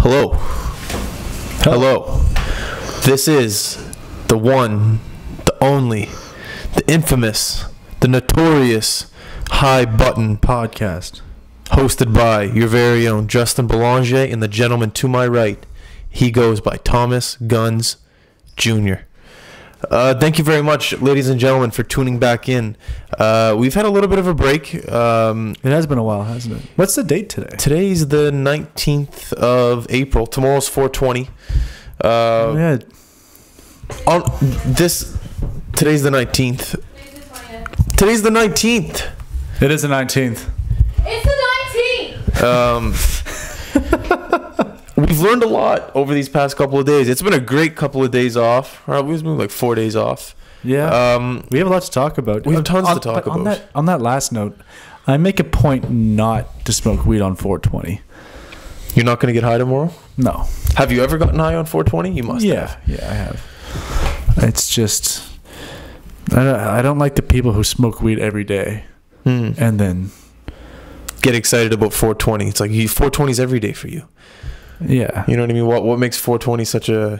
Hello. Hello. This is the one, the only, the infamous, the notorious High Button podcast, hosted by your very own Justin Belanger and the gentleman to my right. He goes by Thomas Guns Jr. Thank you very much, ladies and gentlemen, for tuning back in. We've had a little bit of a break. It has been a while, hasn't it? What's the date today? Today's the 19th of April. Tomorrow's 420. Yeah. Today's the 19th. Today's the 19th. It is the 19th. It's the 19th! We've learned a lot over these past couple of days. It's been a great couple of days off. We've been like 4 days off. Yeah. We have a lot to talk about. We have tons to talk about. On that last note, I make a point not to smoke weed on 420. You're not going to get high tomorrow? No. Have you ever gotten high on 420? You must have. Yeah, I have. It's just... I don't like the people who smoke weed every day and then... get excited about 420. It's like 420 is every day for you. Yeah. You know what I mean? What makes 420 such a...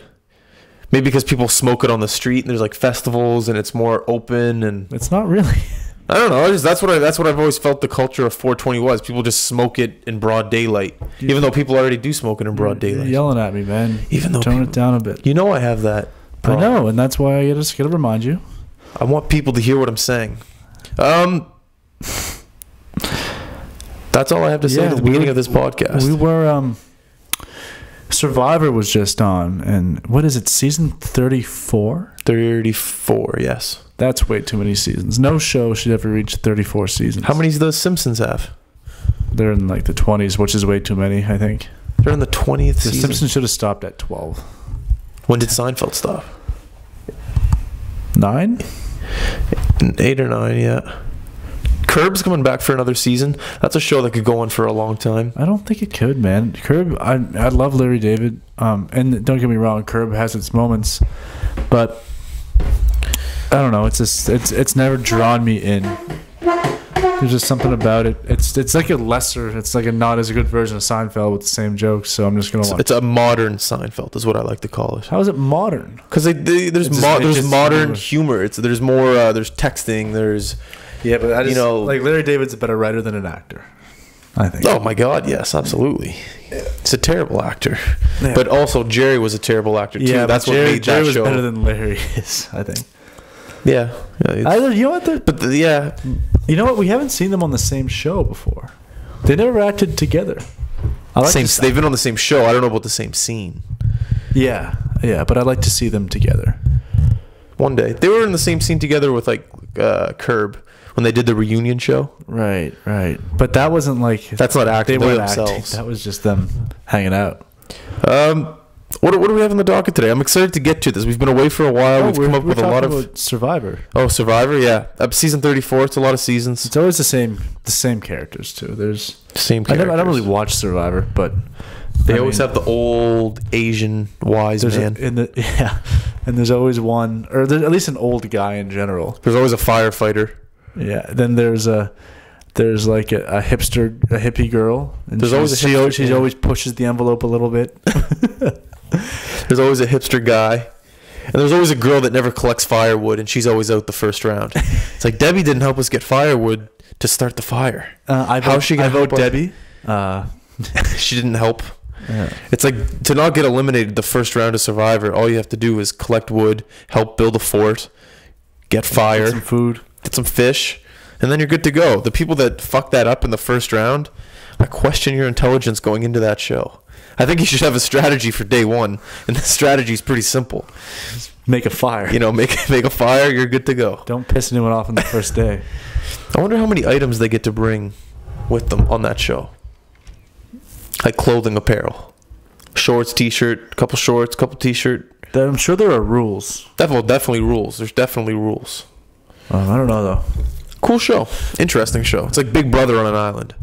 Maybe because people smoke it on the street and there's like festivals and it's more open and... It's not really. I don't know. That's what I've always felt the culture of 420 was. People just smoke it in broad daylight. Even though people already do smoke it in broad daylight. You're yelling at me, man. Even though Tone it down a bit. You know I have that problem. I know, and that's why I just gotta remind you. I want people to hear what I'm saying. That's all I have to say at the beginning of this podcast. We were Survivor was just on, and what is it, season 34? 34, yes. That's way too many seasons. No show should ever reach 34 seasons. How many does the Simpsons have? They're in like the 20s, which is way too many, I think. They're in the 20th The season. Simpsons should have stopped at 12. When did Seinfeld stop? 9? 8 or 9, yeah. Curb's coming back for another season. That's a show that could go on for a long time. I don't think it could, man. Curb, I love Larry David. And don't get me wrong, Curb has its moments, but I don't know. It's just it's never drawn me in. There's just something about it. It's like a lesser. It's like a not as good version of Seinfeld with the same jokes. So I'm just gonna watch. It's a modern Seinfeld, is what I like to call it. How is it modern? Because there's modern humor. There's more. There's texting. There's. Yeah, but I just, like Larry David's a better writer than an actor, I think. Oh my God, yes, absolutely. It's a terrible actor, but also Jerry was a terrible actor too. Yeah, that's what Jerry made that was show better than Larry is, I think. Yeah, you know what? yeah, you know what? We haven't seen them on the same show before. They never acted together. They've been on the same show. I don't know about the same scene. Yeah, but I'd like to see them together. One day they were in the same scene together with like Curb. When they did the reunion show, right. But that wasn't like that's not acting. They weren't themselves. Acting. That was just them hanging out. What do we have on the docket today? I'm excited to get to this. We've been away for a while. We've come up with a lot of Survivor. Oh, Survivor, yeah. Season 34. It's a lot of seasons. It's always the same characters too. There's same characters. I don't really watch Survivor, but they always have the old Asian wise man. And there's always one, or there's at least an old guy in general. There's always a firefighter. Yeah. Then there's like a hippie girl. And there's always she always pushes the envelope a little bit. There's always a hipster guy. And there's always a girl that never collects firewood, and she's always out the first round. It's like, Debbie didn't help us get firewood to start the fire. How's she going to help Debbie? She didn't help. Yeah. It's like, to not get eliminated the first round of Survivor, all you have to do is collect wood, help build a fort, get fire, get some food, get some fish, and then you're good to go. The people that fuck that up in the first round, I question your intelligence going into that show. I think you should have a strategy for day one, and the strategy is pretty simple. Make a fire. Make a fire, you're good to go. Don't piss anyone off on the first day. I wonder how many items they get to bring with them on that show. Like clothing, apparel. Shorts, t-shirt, couple shorts, couple t-shirt. I'm sure there are rules. Definitely rules. There's definitely rules. I don't know, though. Cool show. Interesting show. It's like Big Brother on an island.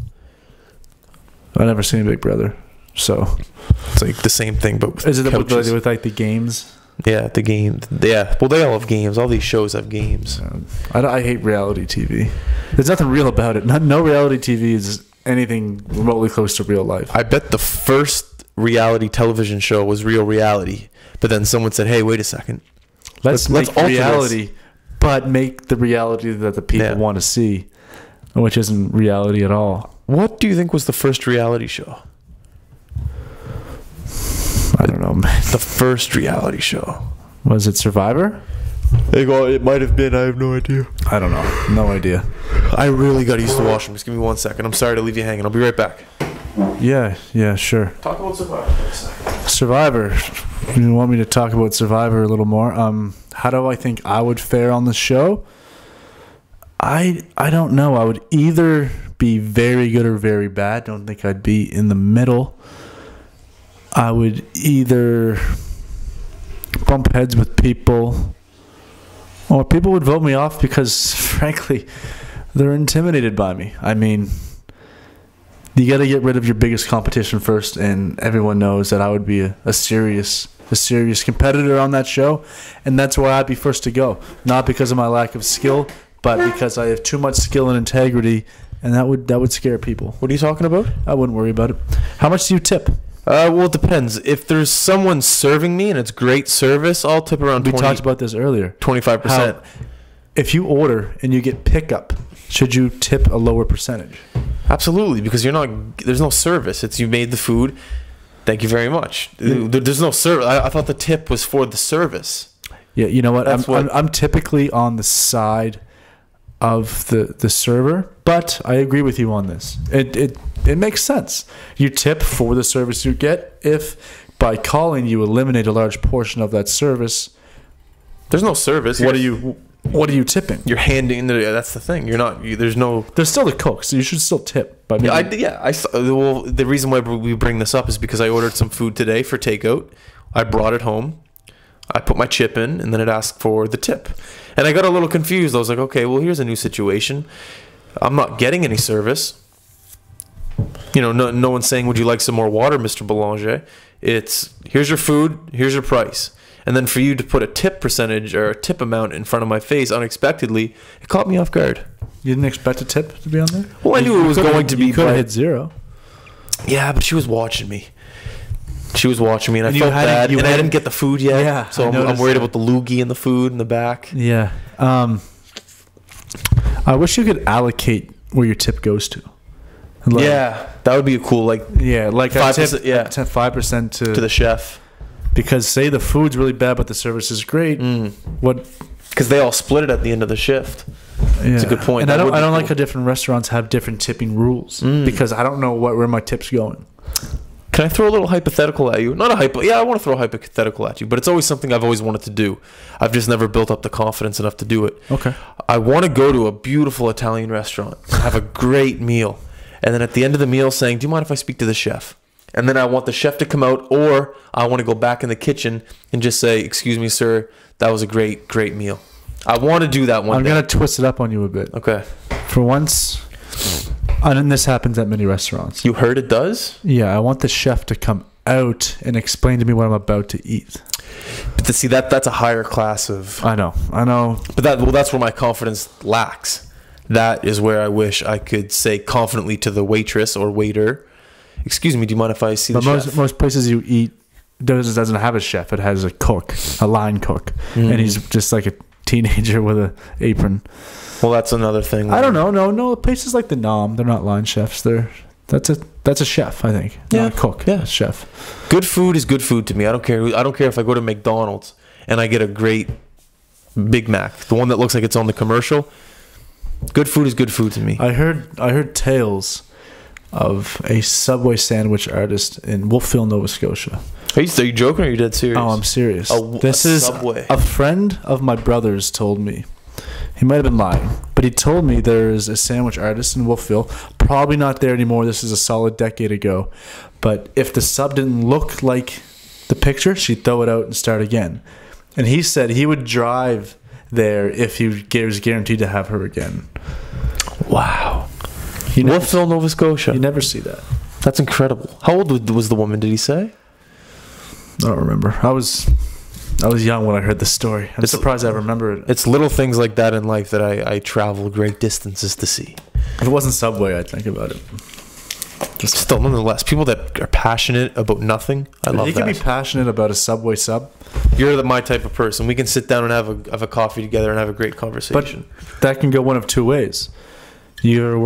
I've never seen Big Brother, so... It's like the same thing, but with Is it with like the games? Yeah, the game. Yeah, well, they all have games. All these shows have games. I hate reality TV. There's nothing real about it. No reality TV is anything remotely close to real life. I bet the first reality television show was real reality. But then someone said, "Hey, wait a second. Let's Let's make alter this." reality, but make the reality that the people Yeah. want to see, which isn't reality at all. What do you think was the first reality show? I don't know, man. The first reality show. Was it Survivor? They go, it might have been. I have no idea. I don't know. No idea. I really got used to washroom. Just give me 1 second. I'm sorry to leave you hanging. I'll be right back. Yeah, sure. Talk about Survivor for a second. Survivor. You want me to talk about Survivor a little more? How do I think I would fare on the show? I don't know. I would either be very good or very bad. Don't think I'd be in the middle. I would either bump heads with people, or people would vote me off because, frankly, they're intimidated by me. I mean, you got to get rid of your biggest competition first, and everyone knows that I would be a serious competitor on that show, and that's where I'd be first to go. Not because of my lack of skill, but because I have too much skill and integrity, and that would scare people. What are you talking about? I wouldn't worry about it. How much do you tip? Well, it depends. If there's someone serving me and it's great service, I'll tip around We talked about this earlier. 25%. How, if you order and you get pickup, should you tip a lower percentage? Absolutely, because there's no service. It's you made the food. Thank you very much. There's no service. I thought the tip was for the service. Yeah, you know what? That's I'm typically on the side of the server, but I agree with you on this. It makes sense. You tip for the service you get. If by calling you eliminate a large portion of that service, There's no service. what are you tipping? You're handing. That's the thing. You're not. There's no. There's still the cook, so you should still tip. But maybe, Well, the reason why we bring this up is because I ordered some food today for takeout. I brought it home. I put my chip in, and then it asked for the tip. And I got a little confused. I was like, okay, well, here's a new situation. I'm not getting any service. No one's saying, would you like some more water, Mr. Boulanger? It's, here's your food, here's your price. And then for you to put a tip percentage or a tip amount in front of my face unexpectedly, it caught me off guard. you didn't expect a tip to be on there. Well, I knew it was going to be. You could have but- hit zero. Yeah, but she was watching me. She was watching me, and I And you felt hadn't- bad. you And I hadn't- didn't get the food yet. Yeah, so I I'm noticed worried that. about the loogie and the food in the back. Yeah. I wish you could allocate where your tip goes to. Like, Yeah, that would be a cool, like, Yeah, like a 5%, tip, yeah. 5% to the chef. because say the food's really bad but the service is great. What? Because they all split it at the end of the shift. Yeah. a good point. And That I would don't be like cool. how different restaurants have different tipping rules because I don't know where my tip's going. Can I throw a little hypothetical at you? Not a hypo. Yeah, I want to throw a hypothetical at you, but it's always something I've always wanted to do. I've just never built up the confidence enough to do it. Okay. I want to go to a beautiful Italian restaurant, have a great meal, and then at the end of the meal saying, do you mind if I speak to the chef? And then I want the chef to come out, or I want to go back in the kitchen and just say, excuse me, sir, that was a great, great meal. I want to do that one I'm day. going to twist it up on you a bit. Okay. For once, and this happens at many restaurants. You heard it does? Yeah, I want the chef to come out and explain to me what I'm about to eat. But to see that's a higher class of... I know. But that's where my confidence lacks. That is where I wish I could say confidently to the waitress or waiter, excuse me, do you mind if I see the But chef? most places you eat doesn't have a chef. It has a cook, a line cook, and he's just like a teenager with an apron. Well, that's another thing. I don't know. No. Places like the Nom, they're not line chefs. That's a chef, I think. Yeah. Not a cook. Yeah. A chef. Good food is good food to me. I don't care if I go to McDonald's and I get a great Big Mac, the one that looks like it's on the commercial. Good food is good food to me. I heard tales of a Subway sandwich artist in Wolfville, Nova Scotia. Are you joking or are you dead serious? Oh, I'm serious. This is Subway. A friend of my brother's told me. He might have been lying, but he told me there's a sandwich artist in Wolfville. Probably not there anymore. This is a solid decade ago. But if the sub didn't look like the picture, she'd throw it out and start again. And he said he would drive there if he was guaranteed to have her again. Wow. You never, Wolfville, Nova Scotia. you never see that. That's incredible. How old was the woman, did he say? I don't remember. I was young when I heard the story. I'm surprised I remember it. It's little things like that in life that I travel great distances to see. If it wasn't Subway, I'd think about it. still, nonetheless, people that are passionate about nothing, I love You that. can be passionate about a Subway sub, You're my type of person. We can sit down and have a coffee together and have a great but conversation. that can go one of two ways. You ever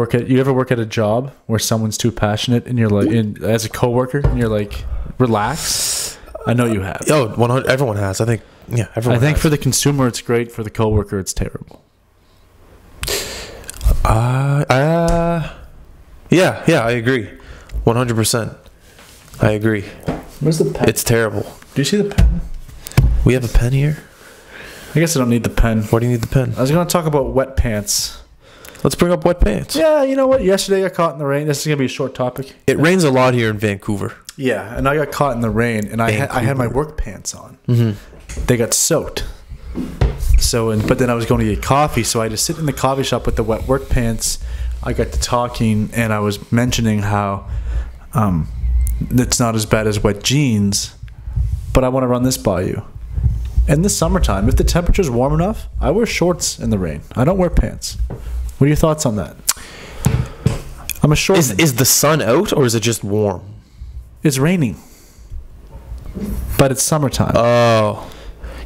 work at a job where someone's too passionate and you're like, as a coworker, and you're like, relax? I know you have. 100. Everyone has. I think. Yeah, everyone. I think has. for the consumer it's great. For the coworker, it's terrible. Yeah, I agree. 100%. I agree. Where's the pen? It's terrible. Do you see the pen? We have a pen here. I guess I don't need the pen. Why do you need the pen? I was going to talk about wet pants. Let's bring up wet pants. Yeah, you know what? Yesterday I got caught in the rain. This is going to be a short topic. It rains a lot here in Vancouver. Yeah, and I got caught in the rain, and I had my Vancouver. work pants on. Mm-hmm. They got soaked. But then I was going to get coffee, so I had to sit in the coffee shop with the wet work pants. I got to talking, and I was mentioning how it's not as bad as wet jeans, but I want to run this by you. In the summertime, if the temperature's warm enough, I wear shorts in the rain. I don't wear pants. What are your thoughts on that? I'm a short. Is the sun out or is it just warm? It's raining, but it's summertime. Oh,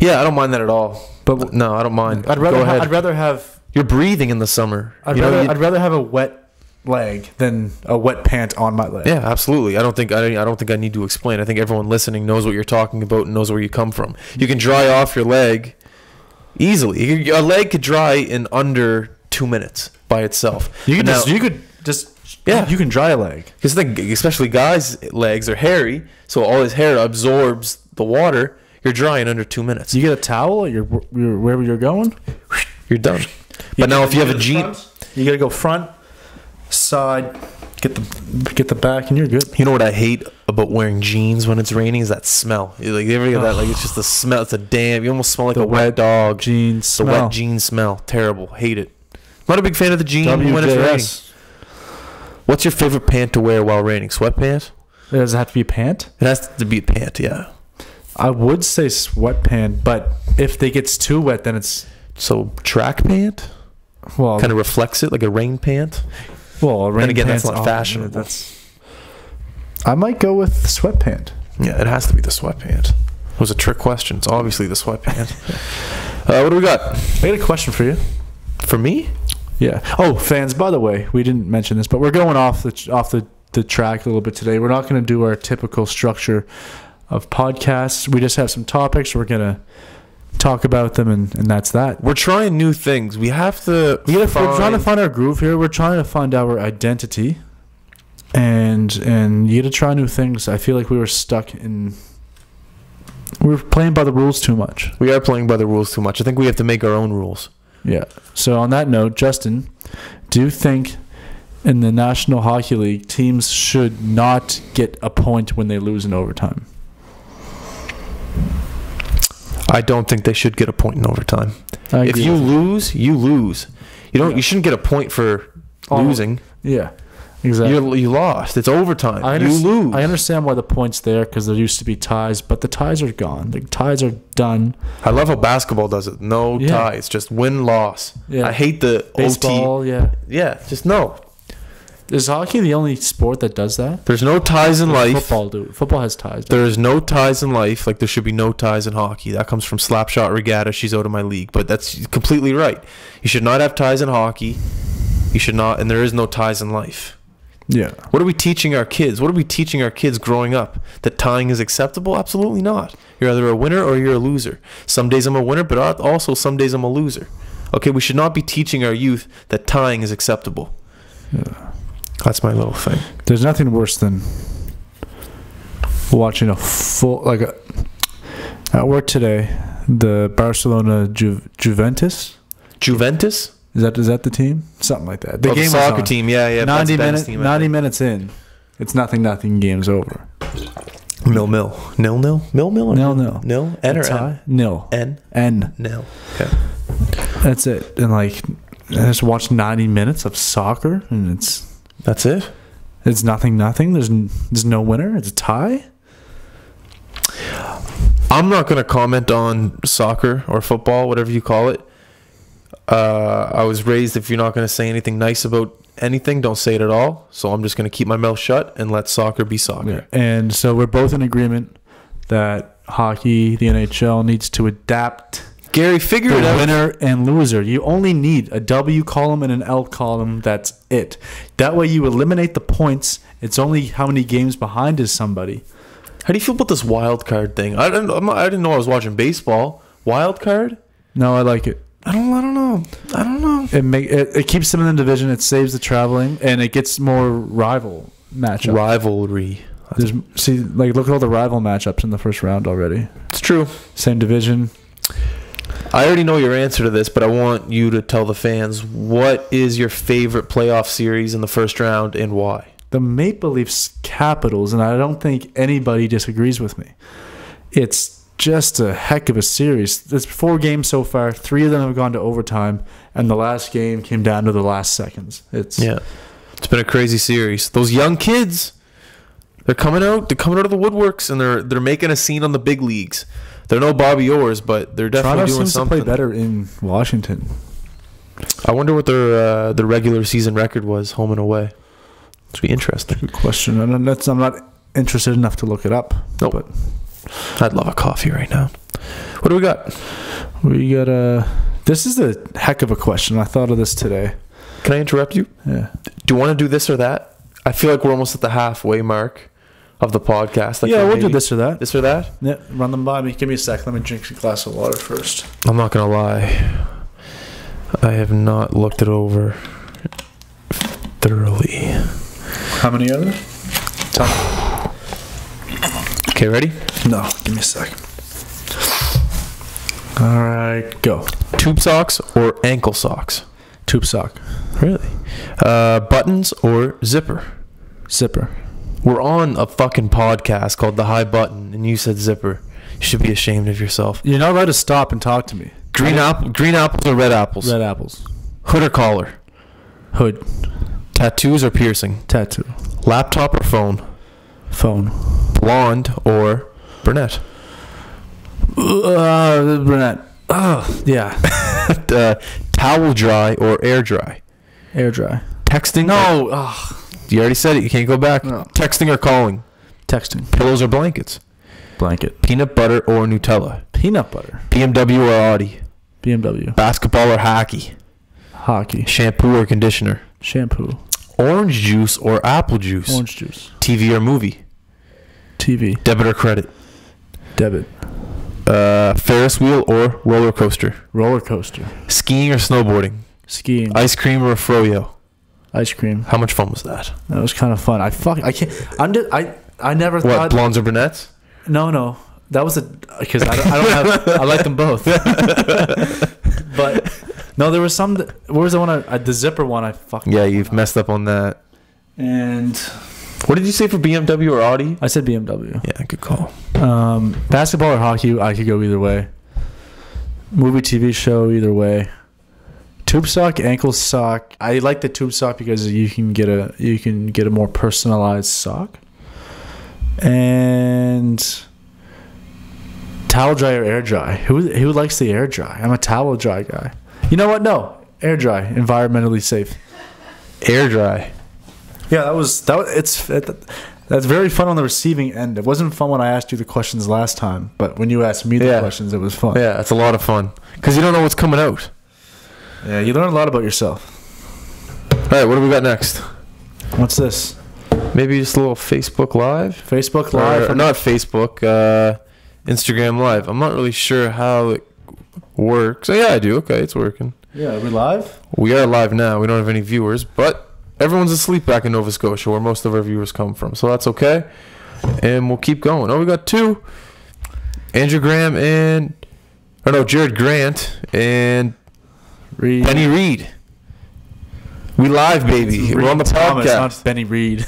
yeah. I don't mind that at all. But No, I don't mind. I'd Go ahead. rather have You're breathing in the summer. I'd You know, rather I'd rather have a wet leg than a wet pant on my leg. Yeah, absolutely. I don't think I need to explain. I think everyone listening knows what you're talking about and knows where you come from. You can dry off your leg easily. A leg could dry in under 2 minutes by itself. You can Now- you can dry a leg. Because especially guys' legs are hairy, so all his hair absorbs the water. You're dry in under 2 minutes. You get a towel. You're wherever you're going. You're done. But now if you have a jean, you gotta go front, side, get the back, and you're good. you know what I hate about wearing jeans when it's raining is that smell. You ever get that? Like it's just the smell. It's a damn. You almost smell like The a wet dog. Jeans The smell. wet jean smell. Terrible. Hate it. Not a big fan of the jean when it's raining. WJS. What's your favorite pant to wear while raining? Sweatpant? Does it have to be a pant? It has to be a pant, yeah. I would say sweatpant, but if it gets too wet, then it's So track pant well. kind of reflects it like a rain pant. Well, rain again, that's pants not are- fashionable. I might go with sweatpant. Yeah, it has to be the sweatpant. It was a trick question. It's obviously the sweatpant. What do we got? I got a question for you. For me? Yeah. Oh, fans, by the way, we didn't mention this, but we're going off the track a little bit today. We're not going to do our typical structure of podcasts. We just have some topics. We're going to talk about them, and that's that. We're trying new things. We have to. We're trying to find our groove here. We're trying to find our identity, and you got to try new things. I feel like we were stuck in. We were playing by the rules too much. We are playing by the rules too much. I think we have to make our own rules. Yeah. So on that note, Justin, do you think in the National Hockey League teams should not get a point when they lose in overtime? I don't think they should get a point in overtime. I If agree you with lose, you lose. You don't. Yeah. You shouldn't get a point for losing. Yeah, exactly. You lost. It's overtime. You lose. I understand why the point's there because there used to be ties, but the ties are gone. The ties are done. I love how basketball does it. No Yeah. ties, just win loss. Yeah. I hate the Baseball, OT. yeah. Yeah, just no. Is hockey the only sport that does that? There's no ties in life. Football do. Football has ties. There is no ties in life. Like there should be no ties in hockey. That comes from Slapshot Regatta. She's out of my league, but that's completely right. You should not have ties in hockey. You should not, and there is no ties in life. Yeah. What are we teaching our kids? What are we teaching our kids growing up? That tying is acceptable? Absolutely not. You're either a winner or you're a loser. Some days I'm a winner, but also some days I'm a loser. Okay, we should not be teaching our youth that tying is acceptable. Yeah. That's my little thing. There's nothing worse than watching a full at work today. The Barcelona Juventus Juventus? is that the team? Something like that. The The game was soccer on. team. Yeah. 90 Ben's minutes. team, I 90 think. minutes in, it's 0-0. Game's over. 0-0. 0-0? 0-0 or 0-0. Nil? N or Tie? N? Nil. N? N. Nil. Okay. That's it. And I just watched 90 minutes of soccer, and That's it? it's 0-0. There's no winner. It's a tie. I'm not going to comment on soccer or football, whatever you call it. I was raised, if you're not going to say anything nice about anything, don't say it at all. So I'm just going to keep my mouth shut and let soccer be soccer. And so we're both in agreement that hockey, the NHL, needs to adapt Gary, figure the it out. winner and loser. You only need a W column and an L column. That's it. That way you eliminate the points. It's only how many games behind is somebody. How do you feel about this wild card thing? I didn't know I was watching baseball. Wild card? No, I like it. I don't know. It keeps them in the division. It saves the traveling, and it gets more rival matchups. Rivalry. Look at all the rival matchups in the first round already. It's true. Same division. I already know your answer to this, but I want you to tell the fans, what is your favorite playoff series in the first round and why? The Maple Leafs Capitals, and I don't think anybody disagrees with me. It's just a heck of a series. There's 4 games so far. 3 of them have gone to overtime, and the last game came down to the last seconds. It's been a crazy series. Those young kids, they're coming out of the woodworks, and they're making a scene on the big leagues. They're no Bobby Orrs, but they're definitely Toronto doing seems something. to play better in Washington. I wonder what their regular season record was, home and away. It'd be interesting. Good question. I'm not interested enough to look it up. Nope. But I'd love a coffee right now. What do we got? we got this is a heck of a question. I thought of this today. Can I interrupt you? Yeah. Do you want to do this or that? I feel like we're almost at the halfway mark of the podcast. Like We'll do maybe this or that. This or that? Yeah, run them by me. Give me a sec. Let me drink a glass of water first. I'm not going to lie. I have not looked it over thoroughly. How many are there? Okay, ready? No, give me a sec. All right, go. Tube socks or ankle socks? Tube sock. Really? Buttons or zipper? Zipper. We're on a fucking podcast called The High Button, and you said zipper. You should be ashamed of yourself. You're not allowed to stop and talk to me. Green apples or red apples? Red apples. Hood or collar? Hood. Tattoos or piercing? Tattoo. Laptop or phone? Phone. Blonde or brunette? Brunette. Oh, yeah. Towel dry or air dry? Air dry. Texting? No. You already said it. You can't go back. No. Texting or calling? Texting. Pillows or blankets? Blanket. Peanut butter or Nutella? Peanut butter. BMW or Audi? BMW. Basketball or hockey? Hockey. Shampoo or conditioner? Shampoo. Orange juice or apple juice? Orange juice. TV or movie? TV. Debit or credit? Debit. Ferris wheel or roller coaster? Roller coaster. Skiing or snowboarding? Skiing. Ice cream or a froyo? Ice cream. How much fun was that? That was kind of fun. I can't. I never What, thought. blondes or brunettes? No. That was because I don't have. I like them both. But no, there was some. Where was the one? The zipper one. I fucking. Yeah, you've messed up on that. And What did you say for BMW or Audi? I said BMW. Yeah, good call. Basketball or hockey, I could go either way. Movie, TV show, either way. Tube sock, ankle sock. I like the tube sock because you can get a more personalized sock. And towel dry or air dry? Who likes the air dry? I'm a towel dry guy. You know what? No, air dry. Environmentally safe. Air dry. Yeah, that's very fun on the receiving end. It wasn't fun when I asked you the questions last time, but when you asked me the questions, it was fun. Yeah, it's a lot of fun because you don't know what's coming out. Yeah, you learn a lot about yourself. All right, what do we got next? What's this? Maybe just a little Facebook Live? Facebook Live? Or not Facebook, Instagram Live. I'm not really sure how it works. Oh, yeah, I do. Okay, it's working. Yeah, are we live? We are live now. We don't have any viewers, but everyone's asleep back in Nova Scotia where most of our viewers come from, so that's okay. And we'll keep going. Oh, we got 2. Andrew Graham Jared Grant and Benny Reed. We live, baby. We're on the Thomas, podcast. not Benny Reed.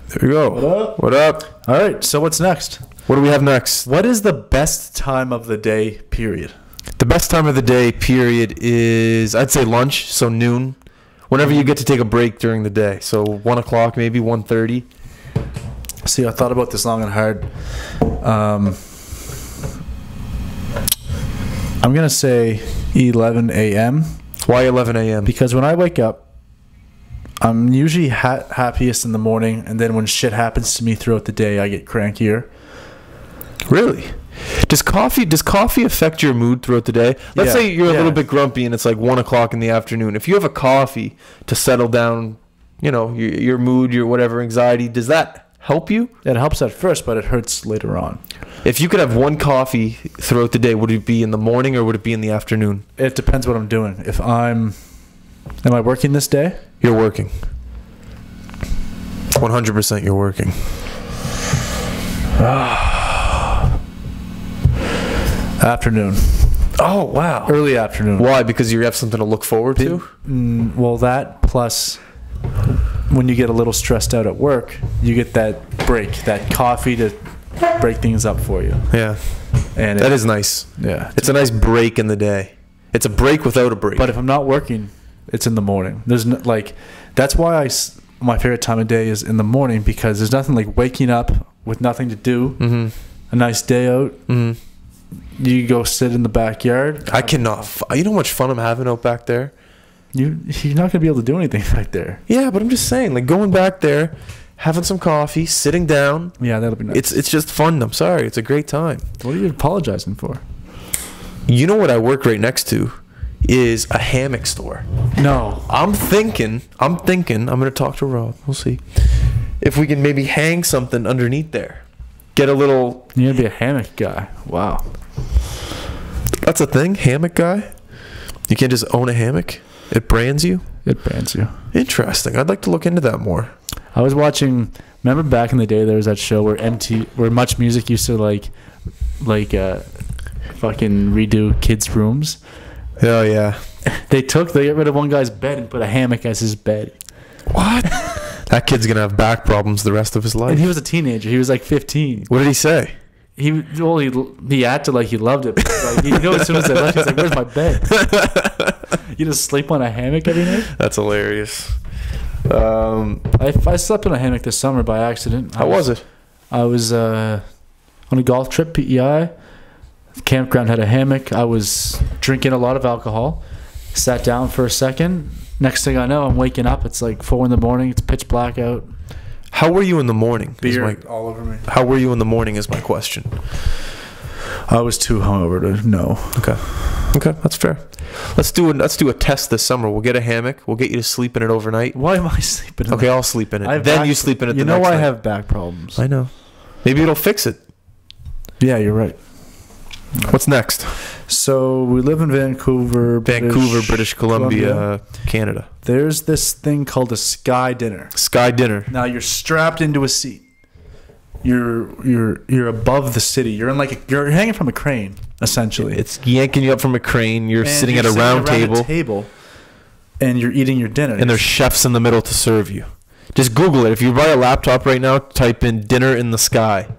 There we go. What up? What up? All right, so what's next? What do we have next? What is the best time of the day, period? The best time of the day, period, is, I'd say lunch, so noon. Whenever you get to take a break during the day. So 1 o'clock, maybe 1:30. See, I thought about this long and hard. I'm going to say 11 a.m. Why 11 a.m.? Because when I wake up, I'm usually happiest in the morning, and then when shit happens to me throughout the day, I get crankier. Really? Does coffee affect your mood throughout the day? Let's say you're a little bit grumpy and it's like 1 o'clock in the afternoon. If you have a coffee to settle down, you know, your mood, your whatever anxiety, does that help you? It helps at first, but it hurts later on. If you could have one coffee throughout the day, would it be in the morning or would it be in the afternoon? It depends what I'm doing. Am I working this day? You're working. 100% you're working. Afternoon. Oh, wow. Early afternoon. Why? Because you have something to look forward to? Well, that plus when you get a little stressed out at work, you get that break, that coffee to break things up for you. Yeah. And that is nice. Yeah. It's a nice break in the day. It's a break without a break. But if I'm not working, it's in the morning. There's no, like, that's why my favorite time of day is in the morning, because there's nothing like waking up with nothing to do, a nice day out. You go sit in the backyard. I cannot. You know how much fun I'm having out back there? You're not gonna be able to do anything back there. Yeah, but I'm just saying, like going back there, having some coffee, sitting down. Yeah, that'll be nice. It's just fun. I'm sorry. It's a great time. What are you apologizing for? You know what I work right next to is a hammock store. No. I'm thinking, I'm going to talk to Rob. We'll see. If we can maybe hang something underneath there. Get a little... You're going to be a hammock guy. Wow. That's a thing? Hammock guy? You can't just own a hammock? It brands you? It brands you. Interesting. I'd like to look into that more. I was watching... Remember back in the day there was that show where Much Music used to like fucking redo kids' rooms? Oh, yeah. They get rid of one guy's bed and put a hammock as his bed. What? That kid's going to have back problems the rest of his life. And he was a teenager. He was like 15. What did he say? He acted like he loved it. Like, as soon as I left, he's like, "Where's my bed?" You just sleep on a hammock every night? That's hilarious. I slept in a hammock this summer by accident. How was it? I was on a golf trip, PEI. The campground had a hammock. I was drinking a lot of alcohol. Sat down for a second. Next thing I know, I'm waking up. It's like 4 a.m. It's pitch black out. How were you in the morning? Beer all over me. How were you in the morning is my question. I was too hungover to know. Okay, that's fair. Let's do a test this summer. We'll get a hammock. We'll get you to sleep in it overnight. Why am I sleeping in it? Okay, I'll sleep in it. Then you sleep in it the next night. You know I have back problems. I know. Maybe it'll fix it. Yeah, you're right. What's next? So we live in Vancouver, British Columbia, Canada. There's this thing called a sky dinner. Sky dinner. Now you're strapped into a seat. You're above the city. You're hanging from a crane, essentially. It's yanking you up from a crane. You're sitting at a round table, and you're eating your dinner. And there's chefs in the middle to serve you. Just Google it. If you buy a laptop right now, type in "dinner in the sky."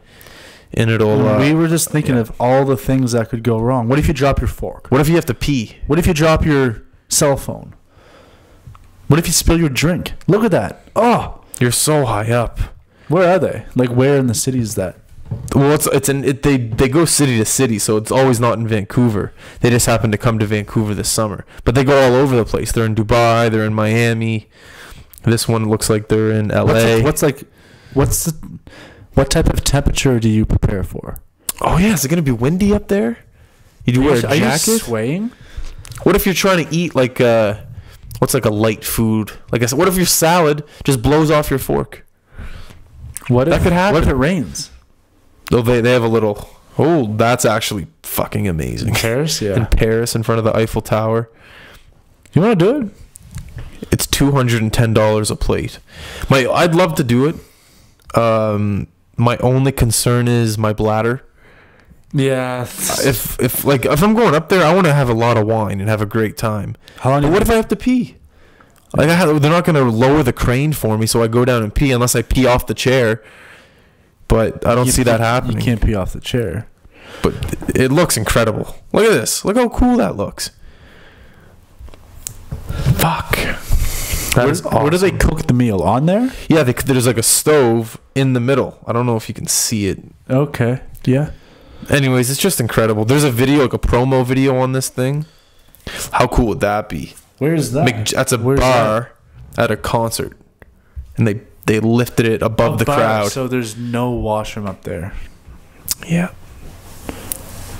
And it'll. We were just thinking of all the things that could go wrong. What if you drop your fork? What if you have to pee? What if you drop your cell phone? What if you spill your drink? Look at that. Oh, you're so high up. Where are they? Like, where in the city is that? Well, they go city to city, so it's always not in Vancouver. They just happen to come to Vancouver this summer, but they go all over the place. They're in Dubai. They're in Miami. This one looks like they're in LA. What type of temperature do you prepare for? Oh yeah, is it gonna be windy up there? You wear a jacket? Are you swaying? What if you're trying to eat like what's like a light food? Like I said, what if your salad just blows off your fork? That could happen. What if it rains? Oh, they have a little. Oh, that's actually fucking amazing. In Paris, yeah. In Paris, in front of the Eiffel Tower. You want to do it? It's $210 a plate. I'd love to do it. My only concern is my bladder. Yeah. If I'm going up there, I want to have a lot of wine and have a great time. But what if I have to pee? Like they're not going to lower the crane for me, so I go down and pee unless I pee off the chair. But I don't see that happening. You can't pee off the chair. But it looks incredible. Look at this. Look how cool that looks. Fuck. That is awesome. Where do they cook the meal? On there? Yeah, there's like a stove in the middle. I don't know if you can see it. Okay. Yeah. Anyways, it's just incredible. There's a video, like a promo video on this thing. How cool would that be? Where is that? That's a bar at a concert, and they lifted it above the crowd. So there's no washroom up there. Yeah.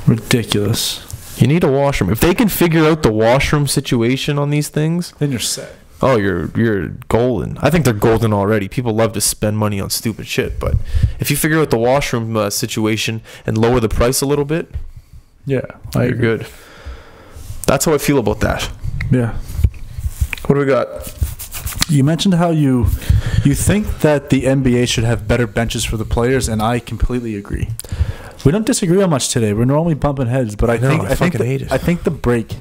Ridiculous. You need a washroom. If they can figure out the washroom situation on these things, Then you're set. oh, you're golden. I think they're golden already. People love to spend money on stupid shit, but if you figure out the washroom situation and lower the price a little bit, Yeah, you're good. That's how I feel about that. Yeah. What do we got? You mentioned how you think that the NBA should have better benches for the players, and I completely agree. We don't disagree on much today. We're normally bumping heads, but I think the break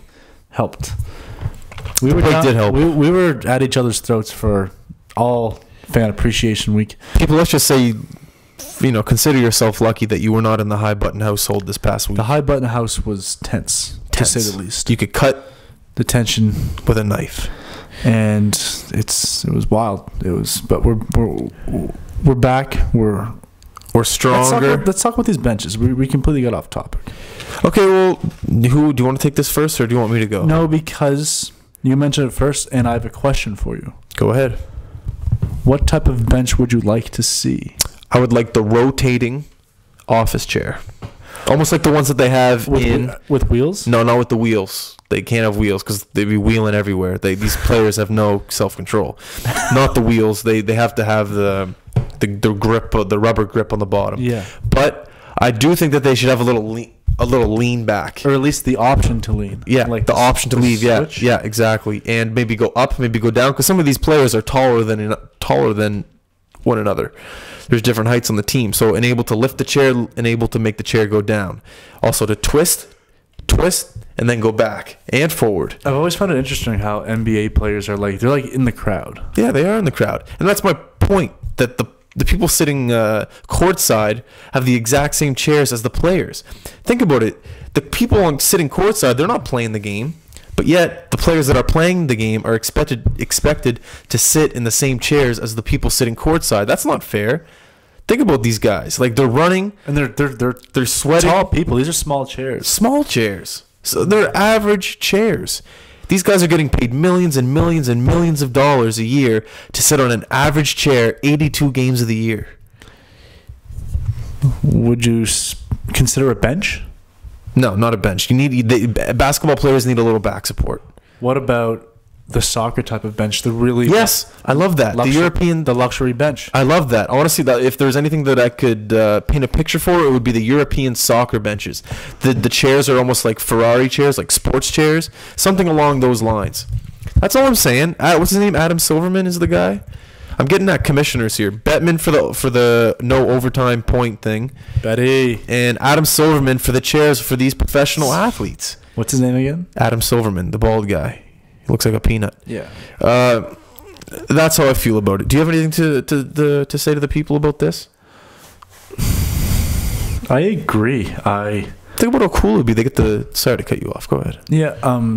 helped. The break did help. We were at each other's throats for all Fan Appreciation Week. People, let's just say, consider yourself lucky that you were not in the high button household this past week. The high button house was tense, to say the least. You could cut the tension with a knife, and it was wild. But we're back. We're stronger. Let's talk about these benches. We completely got off topic. Okay, well, do you want to take this first, or do you want me to go? No, because you mentioned it first, and I have a question for you. Go ahead. What type of bench would you like to see? I would like the rotating office chair. Almost like the ones that they have with wheels? No, not with the wheels. They can't have wheels because they'd be wheeling everywhere. These players have no self-control. Not the wheels. They have to have the grip, the rubber grip on the bottom. Yeah. But I do think that they should have a little lean back, or at least the option to lean. Yeah, like the option to lean. Yeah, exactly. And maybe go up, maybe go down, because some of these players are taller than one another. There's different heights on the team, so able to lift the chair and able to make the chair go down. Also to twist, and then go back and forward. I've always found it interesting how NBA players are they're like in the crowd. Yeah, they are in the crowd, and that's my point. That the people sitting courtside have the exact same chairs as the players. Think about it. The people sitting courtside, they're not playing the game, but yet the players that are playing the game are expected to sit in the same chairs as the people sitting courtside. That's not fair. Think about these guys. Like, they're running and they're sweating. Tall people. These are small chairs. Small chairs. So they're average chairs. These guys are getting paid millions and millions and millions of dollars a year to sit on an average chair 82 games of the year. Would you consider a bench? No, not a bench. Basketball players need a little back support. What about the soccer type of bench? Yes, I love that. The luxury bench. I love that. I want to see that. If there's anything that I could paint a picture for, it would be the European soccer benches. The chairs are almost like Ferrari chairs, like sports chairs, something along those lines. That's all I'm saying. What's his name? Adam Silverman is the guy. I'm getting at commissioners here. Bettman for the no overtime point thing. Betty. And Adam Silverman for the chairs for these professional athletes. What's his name again? Adam Silverman, the bald guy. He looks like a peanut. Yeah. That's how I feel about it. Do you have anything to say to the people about this? I agree. Think about how cool it would be. They get sorry to cut you off. Go ahead. Yeah.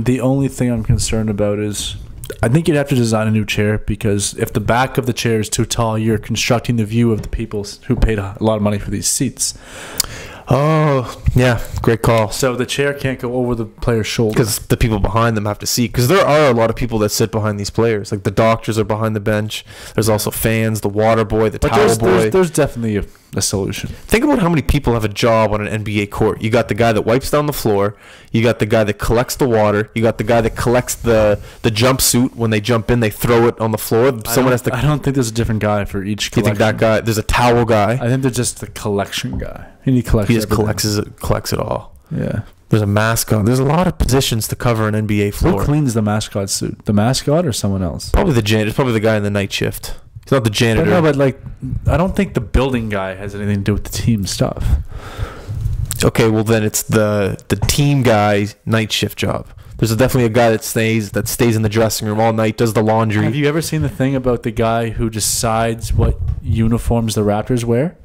The only thing I'm concerned about is I think you'd have to design a new chair, because if the back of the chair is too tall, you're constructing the view of the people who paid a lot of money for these seats. Oh, yeah. Great call. So the chair can't go over the player's shoulder. Because the people behind them have to see. Because there are a lot of people that sit behind these players. Like the doctors are behind the bench. There's also fans, the water boy, the towel boy. There's definitely a solution. Think about how many people have a job on an NBA court. You got the guy that wipes down the floor. You got the guy that collects the water. You got the guy that collects the jumpsuit. When they jump in, they throw it on the floor. I don't think there's a different guy for each collection. You think that guy? There's a towel guy. I think there's just the collection guy. He just collects it all. Yeah. There's a mascot. There's a lot of positions to cover an NBA floor. Who cleans the mascot suit? The mascot or someone else? Probably the janitor. It's probably the guy in the night shift. He's not the janitor. But I don't think the building guy has anything to do with the team stuff. Okay, well then it's the team guy's night shift job. There's definitely a guy that stays in the dressing room all night, does the laundry. Have you ever seen the thing about the guy who decides what uniforms the Raptors wear?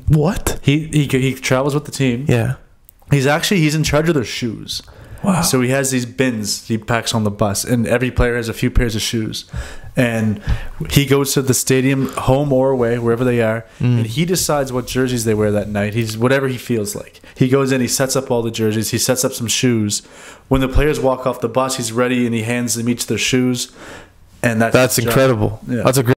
What? He travels with the team. Yeah. He's in charge of their shoes. Wow. So he has these bins he packs on the bus, and every player has a few pairs of shoes. And he goes to the stadium, home or away, wherever they are, and he decides what jerseys they wear that night. He's whatever he feels like. He goes in, he sets up all the jerseys, he sets up some shoes. When the players walk off the bus, he's ready, and he hands them each their shoes. and That's his job. incredible. Yeah. That's a great